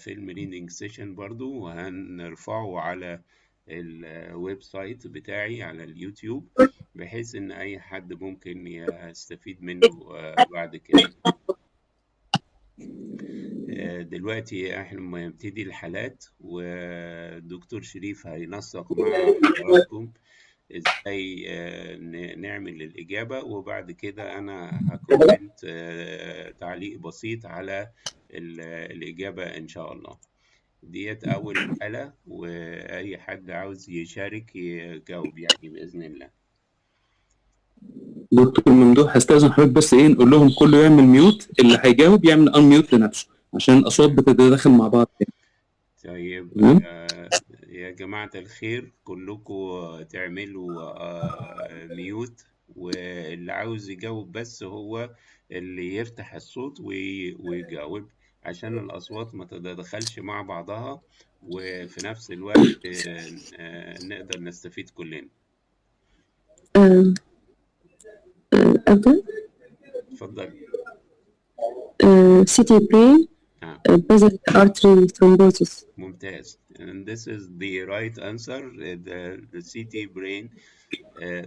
فيلم ريدنج سيشن برضو، وهنرفعه على الويب سايت بتاعي على اليوتيوب، بحيث ان اي حد ممكن يستفيد منه بعد كده. دلوقتي احنا لما يبتدي الحالات، والدكتور شريف هينسق مع حضراتكم ازاي نعمل الإجابة، وبعد كده أنا هكومنت تعليق بسيط على الإجابة إن شاء الله. ديت أول حالة، وأي حد عاوز يشارك يجاوب يعني بإذن الله. دكتور ممدوح، هستأذن حضرتك بس نقول لهم كله يعمل ميوت، اللي هيجاوب يعمل انميوت لنفسه عشان الأصوات بتتداخل مع بعض. طيب يا جماعة الخير، كلكم تعملوا ميوت، واللي عاوز يجاوب بس هو اللي يفتح الصوت ويجاوب، عشان الأصوات ما تتدخلش مع بعضها، وفي نفس الوقت نقدر نستفيد كلنا. أبدأ؟ اتفضل. CT brain basal artery thrombosis. ممتاز. And this is the right answer, the CT brain.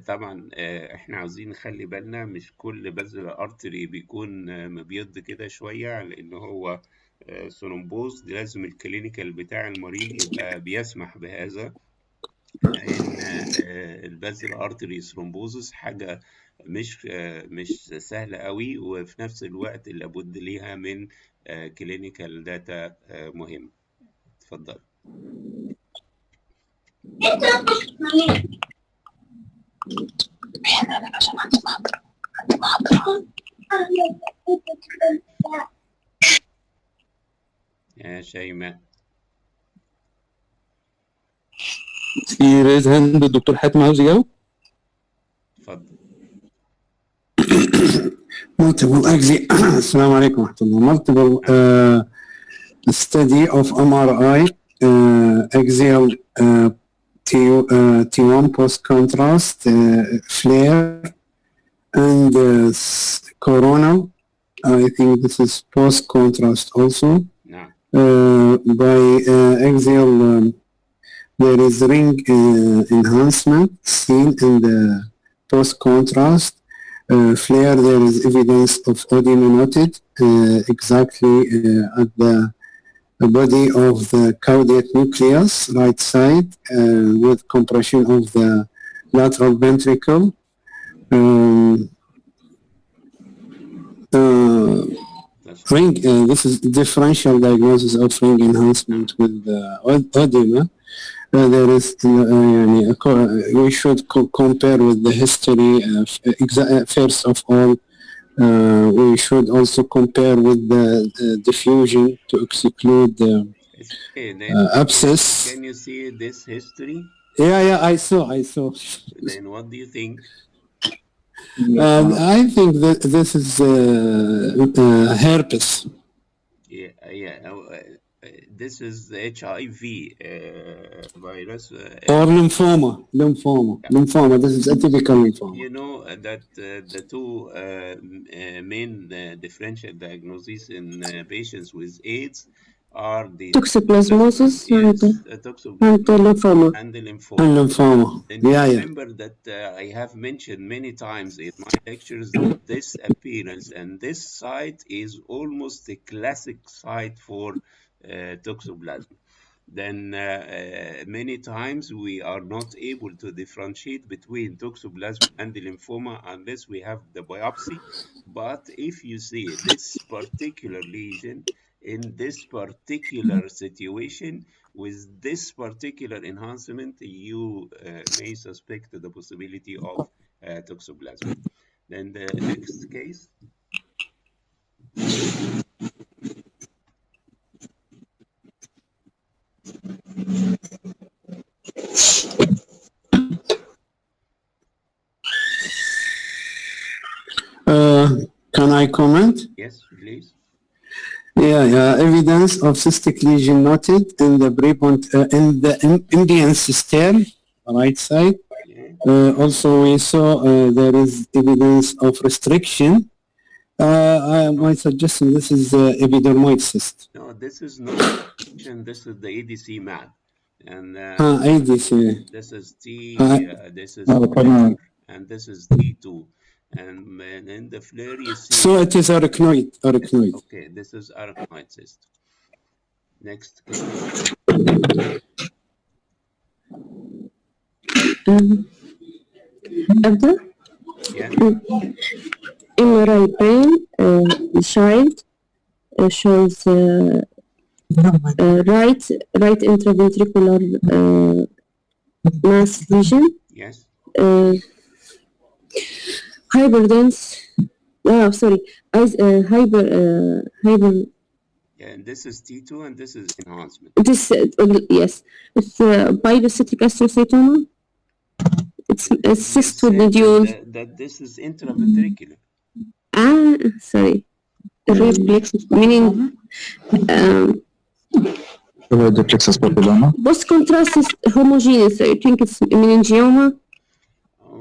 طبعا احنا عاوزين نخلي بالنا مش كل بذل ارتري بيكون مبيض كده شويه، لان هو ثرومبوز. لازم الكلينيكال بتاع المريض يبقى بيسمح بهذا، لان البذل ارتري ثرومبوزس حاجه مش سهله قوي، وفي نفس الوقت لابد ليها من كلينيكال داتا مهم. اتفضل. عشان عندي محاضرة. يا شيماء. في ريز هاند الدكتور حاتم عاوز يجاوب؟ اتفضل. multiple السلام عليكم ورحمة الله. multiple study of MRI axial T1 post contrast flare and coronal. I think this is post contrast also. By axial there is ring enhancement seen in the post contrast. Flare, there is evidence of edema noted exactly at the body of the caudate nucleus, right side, with compression of the lateral ventricle. Ring, this is differential diagnosis of ring enhancement with edema. There is, we should compare with the history. First of all, we should also compare with the diffusion to exclude the abscess. Can you see this history? Yeah, I saw. Then what do you think? I think that this is herpes. This is the HIV virus. Or lymphoma. This is atypical lymphoma. You know that the two main differential diagnoses in patients with AIDS are the toxoplasmosis and the lymphoma. And remember that I have mentioned many times in my lectures that this appearance and this site is almost a classic site for toxoplasm. Then many times we are not able to differentiate between toxoplasm and the lymphoma unless we have the biopsy. But if you see this particular lesion in this particular situation with this particular enhancement, you may suspect the possibility of toxoplasm. Then the next case. Can I comment? Yes, please. Evidence of cystic lesion noted in the Indian system, right side. Also, we saw there is evidence of restriction My suggestion, this is epidermoid cyst. No, this is not this is the ADC map. And ADC. this is T, this is تمام. and this is T2. And in the flare you see. So it is arachnoid. Okay, this is arachnoid cyst. Next. أبدأ؟ Yeah. MRI brain child shows right intraventricular mass lesion. Yes. Hyperdense. Sorry. Hyper. And this is T2 and this is enhancement. This yes. It's bibacitic astrocytoma. It's cyst with nodules. That this is intraventricular. Sorry. Reflex meaning The plexus papilloma. post contrast is homogeneous. I think it's meningioma.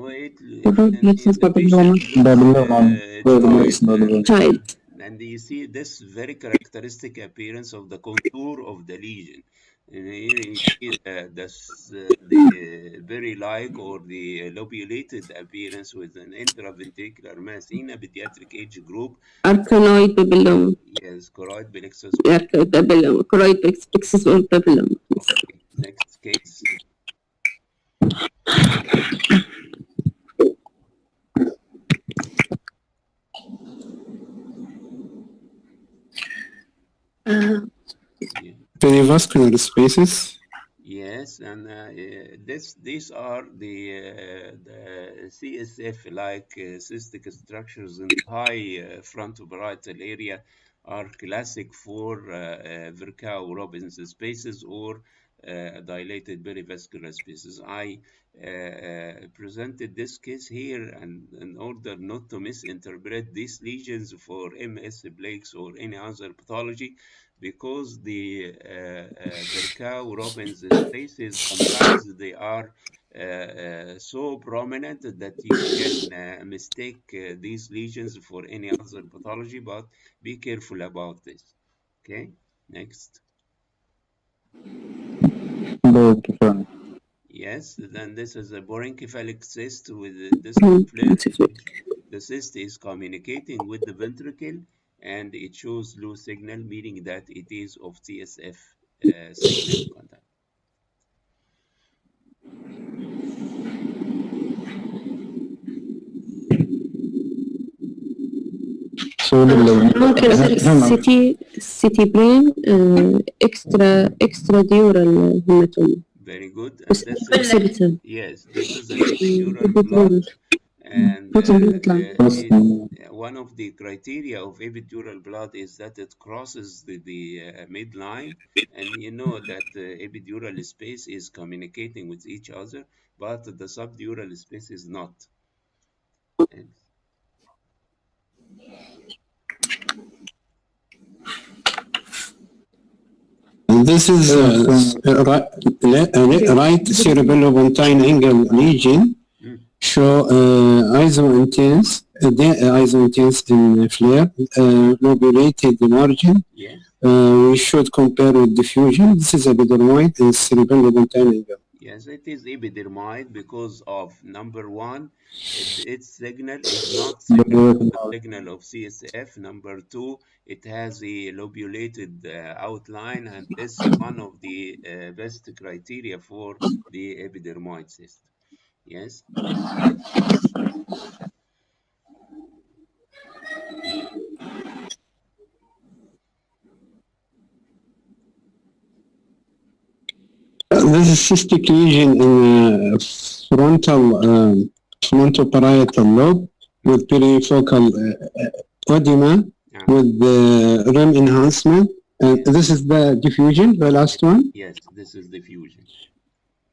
Wait. Plexus papilloma. Child. And you see this very characteristic appearance of the contour of the lesion. And here you see the very like or the lobulated appearance with an intraventricular mass in a pediatric age group. Arachnoid papilloma. Yes, choroid plexus. Papilloma. Choroid plexus or papilloma. Okay. Next case. Perivascular spaces. Yes, and these are the CSF-like cystic structures in the high frontoparietal area are classic for Virchow-Robbins spaces or dilated perivascular spaces. I presented this case here and in order not to misinterpret these lesions for MS plaques or any other pathology, because the Virchow-Robbins spaces sometimes they are so prominent that you can mistake these lesions for any other pathology, but be careful about this. Okay, next. Yes, then this is a borencephalic cyst with this flare. The cyst is communicating with the ventricle and it shows low signal, meaning that it is of CSF signal content. ممكن city brain extradural hematoma. Very good. And this is, yes, this is an epidural blood. And one of the criteria of epidural blood is that it crosses the midline, and you know that the epidural space is communicating with each other, but the subdural space is not. This is right cerebellopontine angle lesion. Show iso-intense in flare, lobulated margin. Yes. We should compare with diffusion. This is epidermoid and cerebellopontine angle. Yes, it is epidermoid because of number one, its signal is not signal of CSF. Number two, it has a lobulated outline, and this is one of the best criteria for the epidermoid cyst. Yes. This is cystic lesion in frontoparietal lobe with perifocal edema with REM enhancement. This is the diffusion, the last one. Yes, this is diffusion.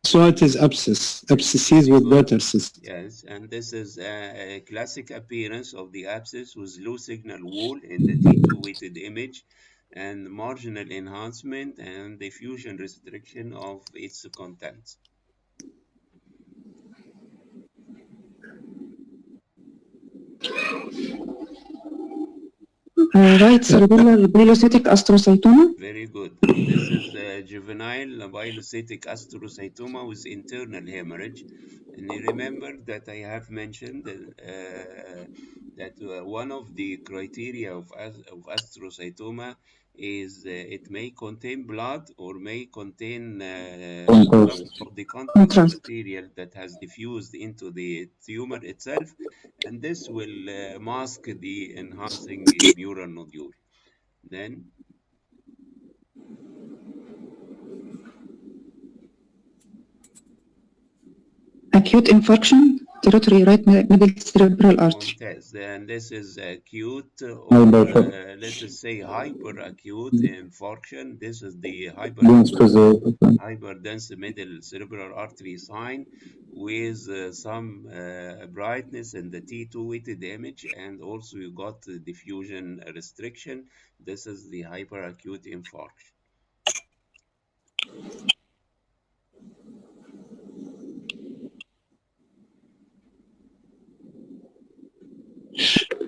So it is abscesses with better cyst. Yes, and this is a classic appearance of the abscess with low signal wall in the T2 weighted image, and marginal enhancement and diffusion restriction of its contents. Right cerebellar pilocytic astrocytoma. Very good. This is juvenile pilocytic astrocytoma with internal hemorrhage. And you remember that I have mentioned that one of the criteria of astrocytoma is it may contain blood or may contain some of the contrast Contrast. material that has diffused into the tumor itself, and this will mask the enhancing neural nodule. Then Acute infarction, territory right middle cerebral artery. Mumtaz. And this is acute or Hyperacute. let us say hyperacute infarction. This is the hyperdense middle cerebral artery sign with some brightness in the T2 weighted image, and also you got diffusion restriction. This is the hyperacute infarction.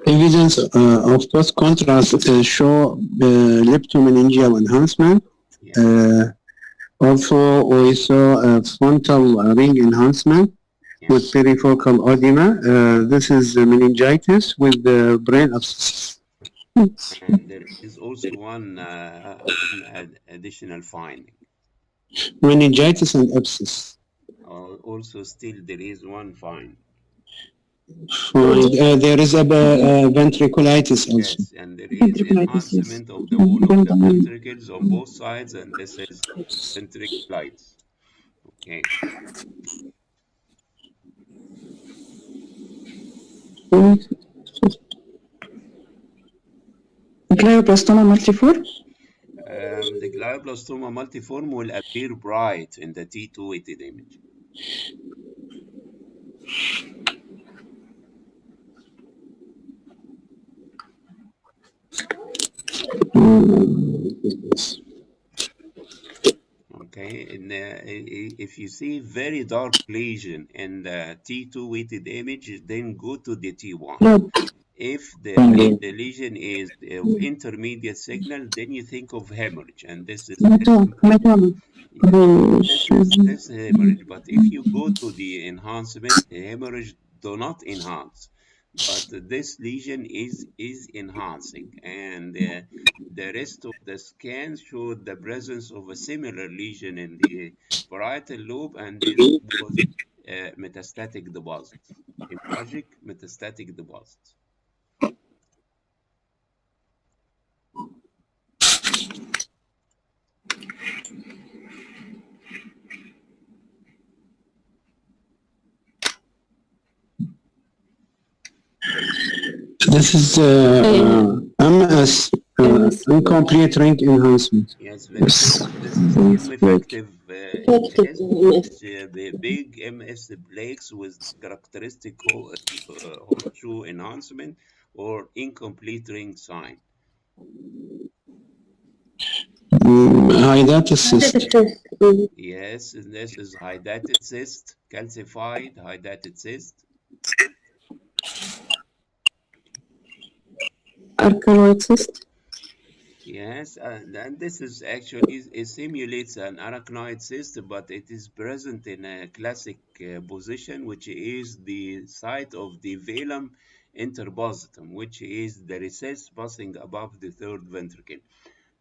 Evidence of post-contrast show leptomeningeal enhancement. Yeah. Also, we saw frontal ring enhancement with perifocal edema. This is meningitis with the brain abscess. And there is also one additional finding. Meningitis and abscess. Also, still there is one find. There is a ventriculitis also. Yes, and there is enhancement of the wall of the ventricles on both sides, and this is ventriculitis. Okay. Glioblastoma multiforme. The glioblastoma multiforme will appear bright in the T2 weighted image. Okay, and if you see very dark lesion in the T2 weighted image, then go to the T1. If the lesion is intermediate signal, then you think of hemorrhage, and this is this hemorrhage. But if you go to the enhancement, the hemorrhage do not enhance, but this lesion is enhancing, and the rest of the scan showed the presence of a similar lesion in the parietal lobe, and this was metastatic deposits, hemorrhagic metastatic deposits. This is MS, incomplete ring enhancement. Yes, very good. This is effective MS, the big MS plaques with characteristic horseshoe enhancement or incomplete ring sign. Hydatid cyst. Yes, and this is hydatid cyst, calcified hydatid cyst. Arachnoid cyst. Yes, and this is actually, it simulates an arachnoid cyst, but it is present in a classic position, which is the site of the velum interpositum, which is the recess passing above the third ventricle.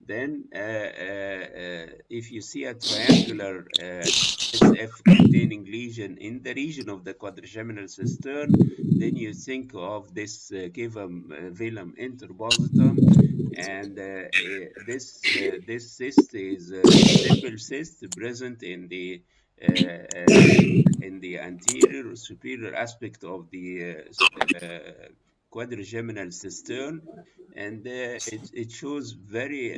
Then, if you see a triangular SF containing lesion in the region of the quadrigeminal cistern, then you think of this cavum velum interpositum, and this cyst is a simple cyst present in the anterior superior aspect of the quadrigeminal cistern, and it shows very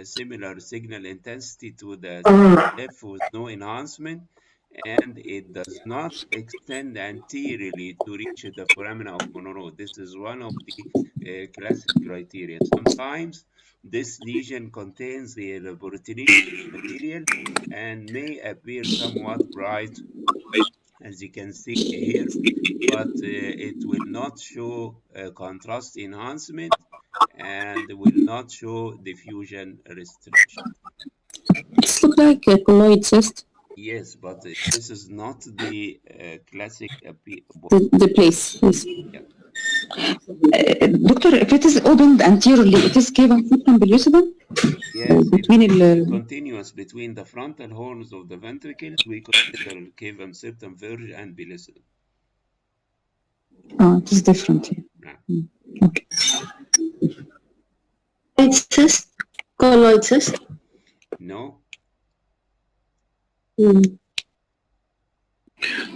similar signal intensity to the CF with no enhancement, and it does not extend anteriorly to reach the foramina of Monroe. This is one of the classic criteria. Sometimes this lesion contains the laboratory material and may appear somewhat bright, as you can see here, but it will not show contrast enhancement, and will not show diffusion restriction. It looks like a colloid cyst. Yes, but this is not the classic The place, yes. Yeah. Doctor, if it is opened anteriorly, it is cavum septum pellucidum? Yes, between it is continuous between the frontal horns of the ventricles. We consider cavum septum verge and pellucidum. Oh, it is different here. Yeah. Okay. Cyst? Colloid cyst? No.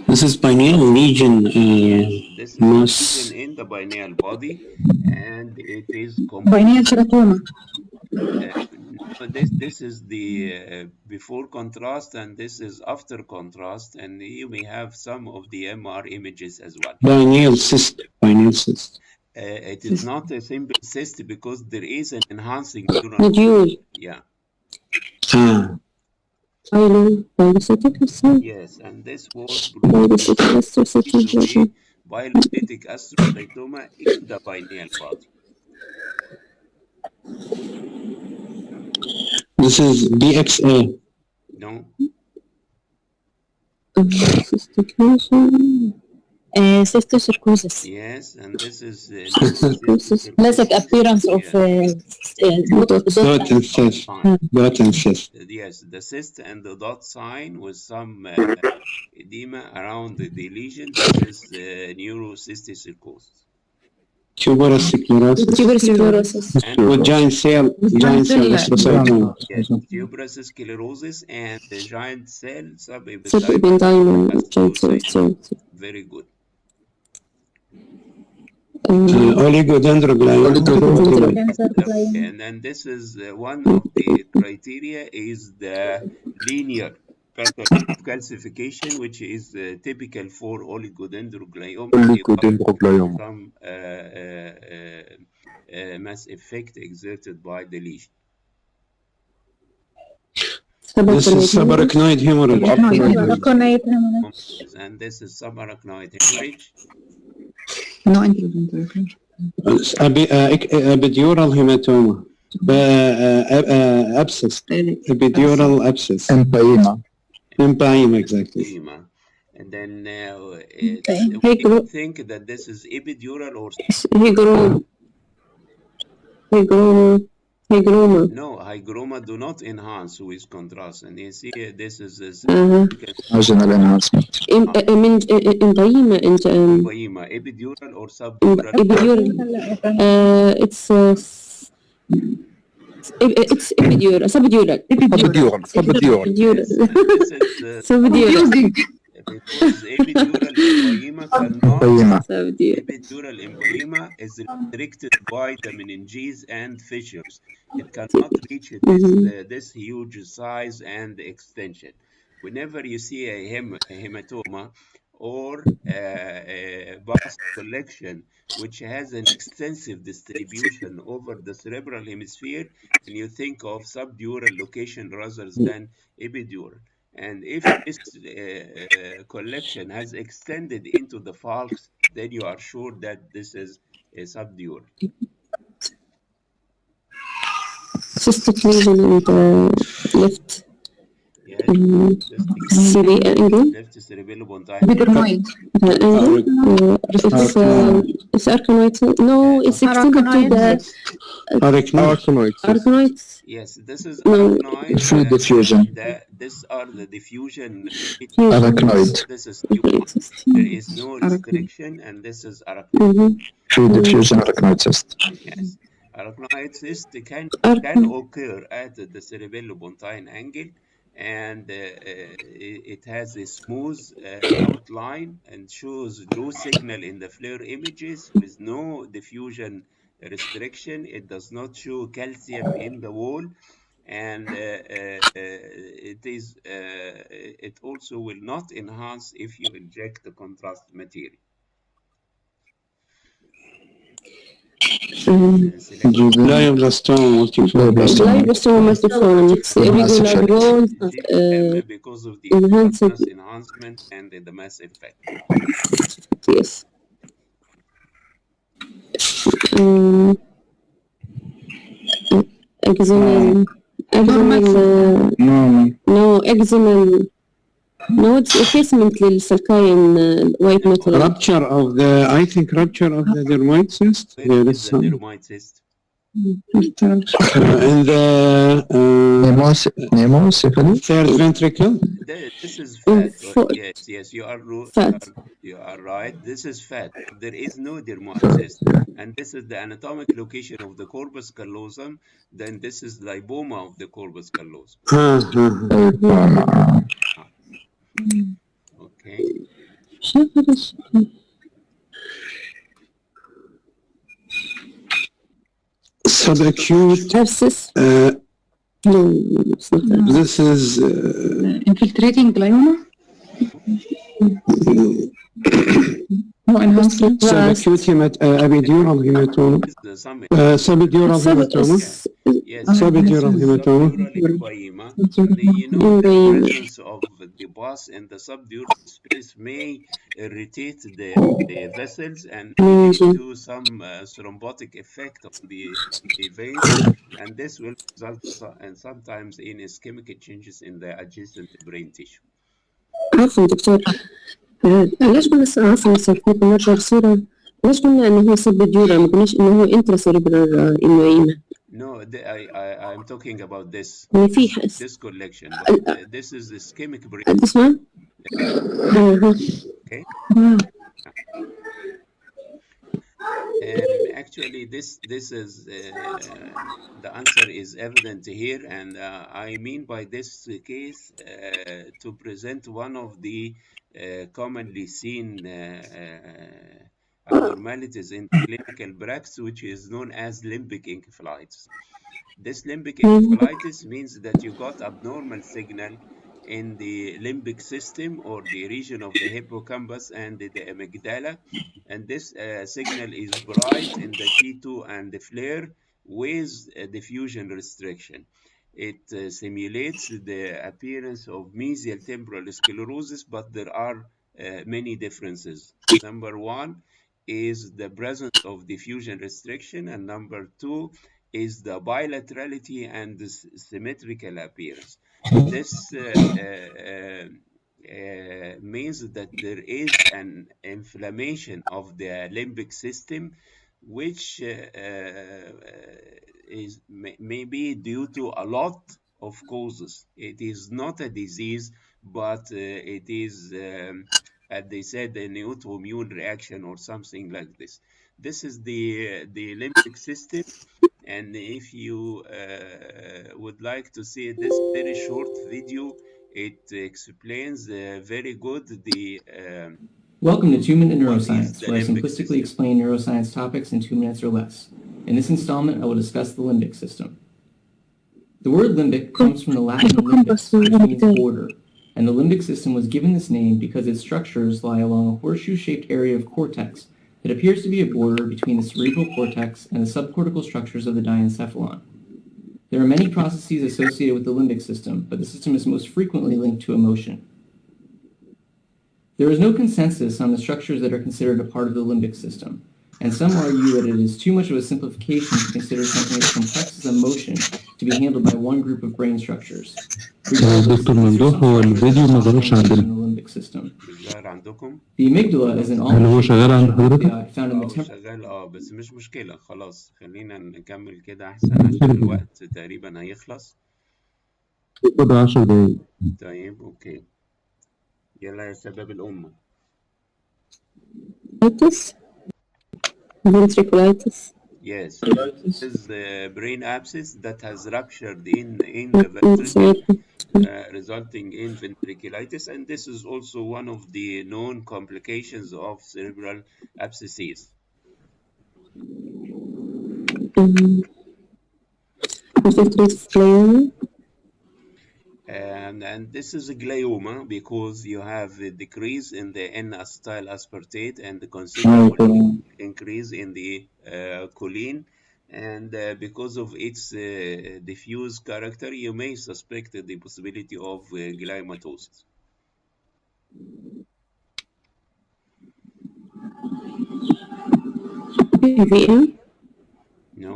This is pineal lesion. This is a lesion in the pineal body, and it is Pineal teratoma. This is the before contrast, and this is after contrast, and you may have some of the MR images as well. Pineal cyst. Pineal cyst. It is not a simple cyst because there is an enhancing nodule. Yeah. Yes, and this was biologic astrocytoma in the pineal body. This is BXA. No. Cysticercosis. Yes, and this is classic appearance of dot and cyst. Dot and cyst. Yes, the cyst and the dot sign with some edema around the lesion. This is neurocysticercosis. Tuberous sclerosis. With giant cell astrocytoma. Yes, tuberous sclerosis and the giant cell subependymal astrocytoma. Very good. Oligodendroglioma. And then this is one of the criteria is the linear pattern of calcification, which is typical for oligodendroglioma. Some mass effect exerted by the lesion. This is subarachnoid hemorrhage. And this is subarachnoid hemorrhage. No, epidural hematoma. Abscess. Epidural abscess. Empyema, exactly. And then we think that this is epidural or hygroma. No, hygroma do not enhance with contrast. And you see, this is marginal enhancement. Empyema. Epidural or subdural? Epidural. It's epidural. Subdural. Subdural. Because epidural empyema is restricted by the meninges and fissures. It cannot reach this huge size and extension. Whenever you see a hematoma or a vast collection which has an extensive distribution over the cerebral hemisphere, and you think of subdural location rather than epidural. And if this collection has extended into the falx, then you are sure that this is a subdural. Cystic lesion in the left. Yes, left cerebellum-pontine. It's arachnoid. No, it's extended to the arachnoid. Yes, this is arachnoid. Through diffusion. These are the diffusion. Arachnoid. This is there is no restriction, and this is arachnoid. Through diffusion arachnoid cyst. Yes, arachnoid cyst can occur at the cerebellum-pontine angle, and it has a smooth outline and shows low signal in the FLAIR images with no diffusion restriction. It does not show calcium in the wall, and it also will not enhance if you inject the contrast material. Glioblastoma multiforme. It's irregular growth, because of the enhancement and the mass effect. Yes. Axonal. No, axonal. No, it's effacement للسلكاين white matter. Rupture of the, I think rupture of the dermoid cyst. Where There is is the some. dermoid cyst? And the Nemocephaly. third ventricle. This is fat. For Yes, fat. you are right. This is fat. There is no dermoid cyst. And this is the anatomic location of the corpus callosum. Then this is lipoma of the corpus callosum. Okay. Subacute. Abscess. No, it's not abscess. This is infiltrating glioma. No enhancement. subacute epidural hematoma. Subdural hematoma. Yes, Subdural hematoma. subdural you know, the presence of the pus in the subdural space may irritate the vessels and lead to some thrombotic effect on the veins, and this will result and sometimes in ischemic changes in the adjacent brain tissue. عفوا دكتور، ليش بس عفوا سلفيت نرجع بصورة، ليش قلنا إنه هو سبديورال ما قلناش إنه هو intracerebral إنويما؟ No, I'm talking about this collection, but this is ischemic brain. This one? Okay. And actually, this is the answer is evident here, and I mean by this case to present one of the commonly seen abnormalities in clinical practice, which is known as limbic encephalitis. This limbic encephalitis means that you got abnormal signal in the limbic system or the region of the hippocampus and the amygdala, and this signal is bright in the T2 and the FLAIR with diffusion restriction. It simulates the appearance of mesial temporal sclerosis, but there are many differences. Number one is the presence of diffusion restriction, and number two is the bilaterality and the symmetrical appearance. This means that there is an inflammation of the limbic system, which may be due to a lot of causes. It is not a disease, but it is, as they said, an autoimmune reaction or something like this. This is the limbic system, and if you would like to see this very short video, it explains very good the Welcome to 2 Minute Neuroscience, where I simplistically explain neuroscience topics in 2 minutes or less. In this installment, I will discuss the limbic system. The word limbic comes from the Latin limbus, which means border, and the limbic system was given this name because its structures lie along a horseshoe-shaped area of cortex that appears to be a border between the cerebral cortex and the subcortical structures of the diencephalon. There are many processes associated with the limbic system, but the system is most frequently linked to emotion. There is no consensus on the structures that are considered a part of the limbic system, and some argue that it is too much of a simplification to consider something as complex as emotion to be handled by one group of brain structures. دكتور ممدوح هو الفيديو ما ظهرش عندنا. ظهر عندكم؟ The amygdala is an هل هو شغال عند حضرتك؟ found in the شغال بس مش مشكلة، خلاص خلينا نكمل كده أحسن عشان الوقت تقريبا هيخلص. خد 10 دقايق. طيب أوكي. يلا يا شباب الأمة. ventriculitis. Yes, this is the brain abscess that has ruptured in the ventricle, resulting in ventriculitis, and this is also one of the known complications of cerebral abscesses. And this is a glioma because you have a decrease in the N-acetyl aspartate and the considerable increase in the choline, and because of its diffuse character, you may suspect the possibility of gliomatosis. PVM? No.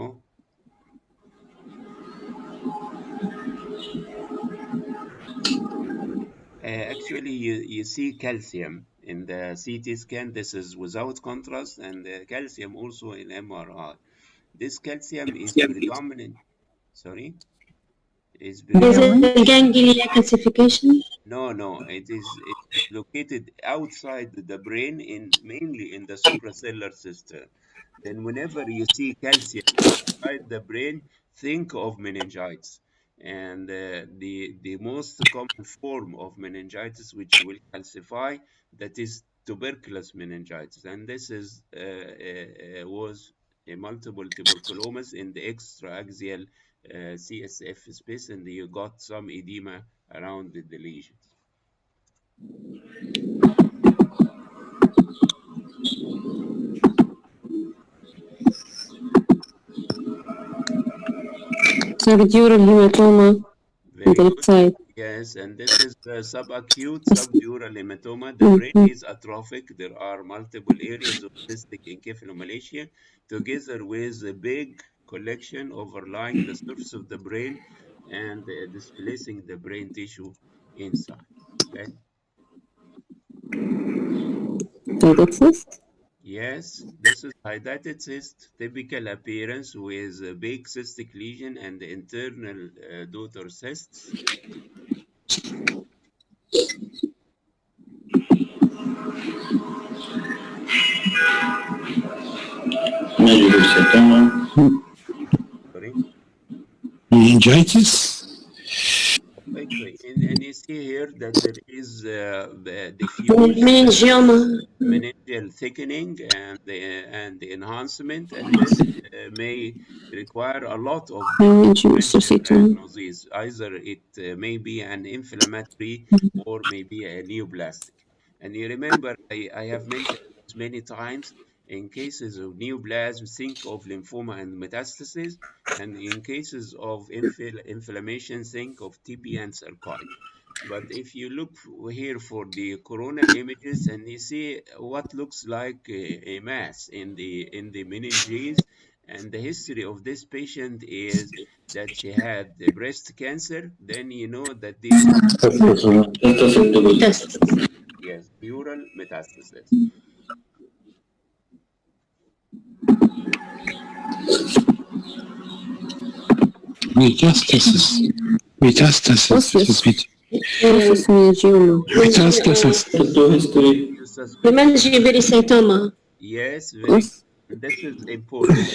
Actually, you see calcium in the CT scan. This is without contrast, and calcium also in MRI. This calcium is predominant. Sorry, is Is it ganglia calcification? No, it is located outside the brain, mainly in the suprasellar system. Then whenever you see calcium inside the brain, think of meningitis. And the most common form of meningitis which will calcify, that is tuberculous meningitis. And this is was a multiple tuberculosis in the extraaxial CSF space, and you got some edema around the lesions. Subdural hematoma on Very the left good. side. Yes, and this is subacute subdural hematoma. The brain is atrophic. There are multiple areas of cystic encephalomalacia, together with a big collection overlying the surface of the brain and displacing the brain tissue inside. Okay. Hydatid cyst. Yes, this is hydatid cyst, typical appearance with a big cystic lesion and internal daughter cysts. Sorry. Meningitis. Okay, and you see here that there is diffuse Meningioma. meningeal thickening and the enhancement, and this may require a lot of differential diagnoses. Either it may be an inflammatory or maybe a neoplastic. And you remember, I have mentioned this many times, in cases of neoplasm, think of lymphoma and metastasis, and in cases of inflammation, think of TB and sarcoid. But if you look here for the coronal images, and you see what looks like a mass in the meninges, and the history of this patient is that she had the breast cancer, then you know that this yes, pleural metastasis. Metastasis. You suspect Hemangiopericytoma. yes, very. This is important.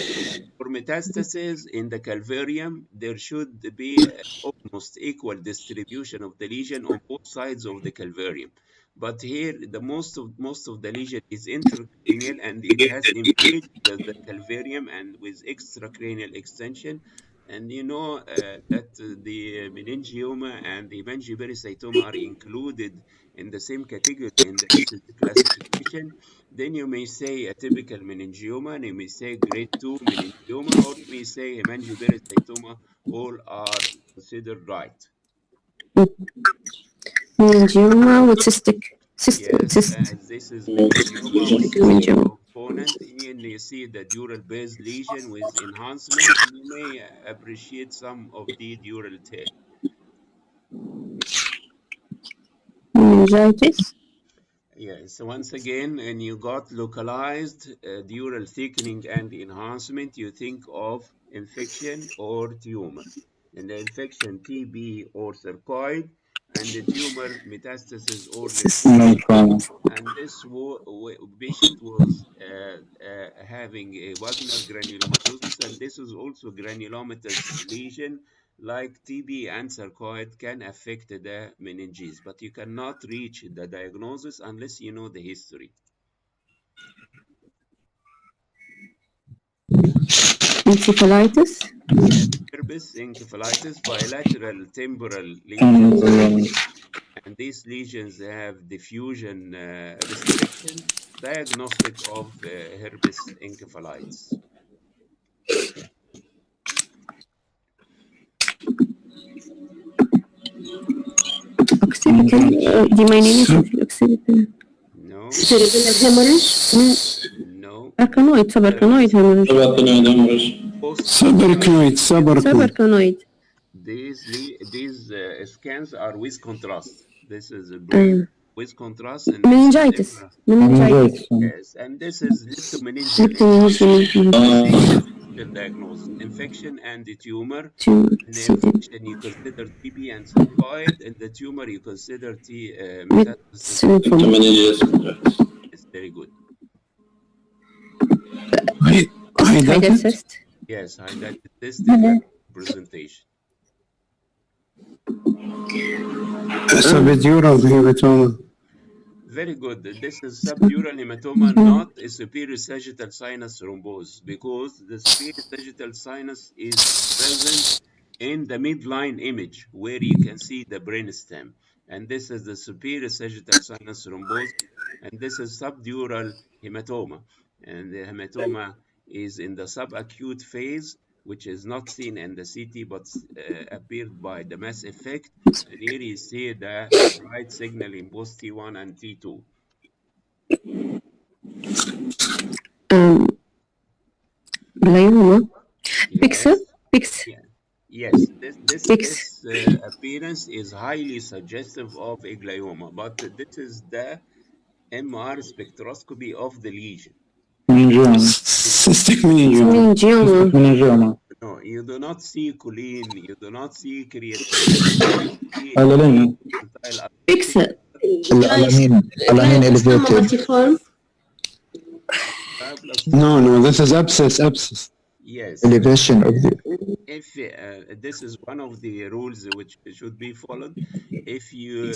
For metastasis in the calvarium, there should be almost equal distribution of the lesion on both sides of the calvarium. But here, the most of the lesion is intracranial, and it has invaded the calvarium and with extracranial extension. And you know that the meningioma and the hemangiopericytoma are included in the same category in the BCG classification. Then you may say a typical meningioma, and you may say grade 2 meningioma, or you may say hemangiopericytoma. All are considered right. Meningioma with cystic. Yes, this is meningioma with cystic component, and you see the dural base lesion with enhancement, and you may appreciate some of the dural tail. Meningitis. Yes, once again, and you got localized dural thickening and enhancement, you think of infection or tumor. And the infection, TB or sarcoid, and the tumor, metastasis or lymphoma. And this patient was having a Wagner granulomatosis, and this is also granulomatous lesion, like TB and sarcoid can affect the meninges, but you cannot reach the diagnosis unless you know the history. Encephalitis. Yes, herpes encephalitis, bilateral temporal lesions, and these lesions have diffusion restriction, diagnostic of herpes encephalitis. Occipital. No. Cerebellar hemorrhage. No. Arachnoid. Subarachnoid hemorrhage. Subarachnoid. Subarachnoid. these scans are with contrast. This is a brain with contrast, and meningitis. yes, and this is leptomeningeal diagnosis, infection and the tumor. In the infection, you consider TB and cycloid. In the tumor, you consider metastasis. It's very good. Hydatid cyst. Yes, hydatid cyst is presentation. Subdural hematoma. Very good. This is subdural hematoma, not a superior sagittal sinus thrombose, because the superior sagittal sinus is present in the midline image where you can see the brainstem. And this is the superior sagittal sinus thrombose, and this is subdural hematoma. And the hematoma is in the subacute phase, which is not seen in the CT, but appeared by the mass effect. And here you see the bright signal in both T1 and T2. Glioma. Yes. Yes, this appearance is highly suggestive of a glioma, but this is the MR spectroscopy of the lesion. Cystic meningioma. No, you do not see choline, you do not see creatinine, you see Alanine elevated. No, this is abscess. Yes. Elevation of the. If this is one of the rules which should be followed, if you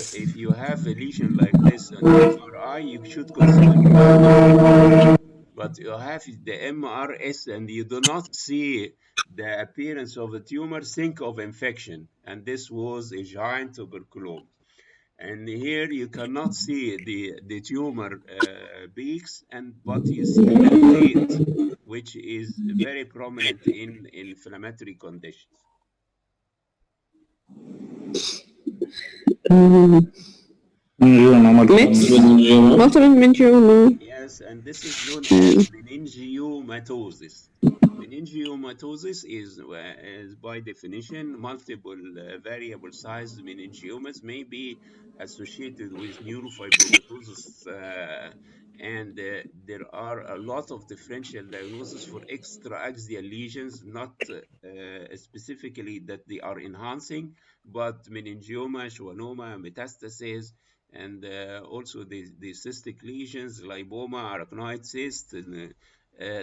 have a lesion like this on MRI, you should consider, but you have the MRS and you do not see the appearance of a tumor, think of infection, and this was a giant tuberculoma. And here you cannot see the tumor peaks, but you see the plate, which is very prominent in inflammatory conditions. Multiple meningioma. Yes, and this is known as meningiomatosis. Meningiomatosis is by definition multiple variable sized meningiomas may be associated with neurofibromatosis, and there are a lot of differential diagnoses for extraaxial lesions, not specifically that they are enhancing, but meningioma, schwannoma, metastases, and also the cystic lesions, lipoma, arachnoid cyst, and,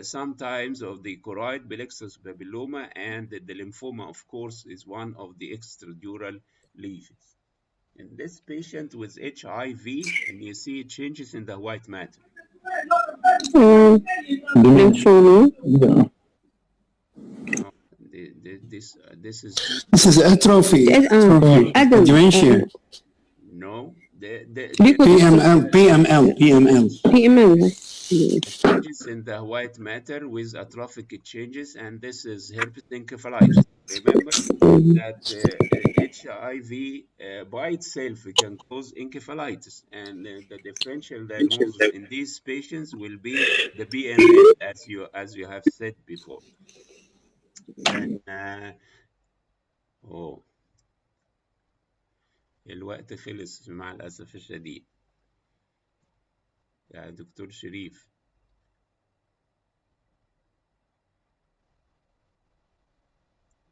sometimes of the choroid plexus papilloma, and the lymphoma, of course, is one of the extradural lesions. In this patient with HIV, and you see changes in the white matter. Lymphoma. No, this is atrophy. Dementia. no. PML. Changes in the white matter with atrophic changes, and this is herpes encephalitis. Remember that HIV by itself can cause encephalitis, and the differential diagnosis in these patients will be the BML, as you have said before. And الوقت خلص مع الأسف الشديد يا دكتور شريف.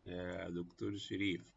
يا دكتور شريف.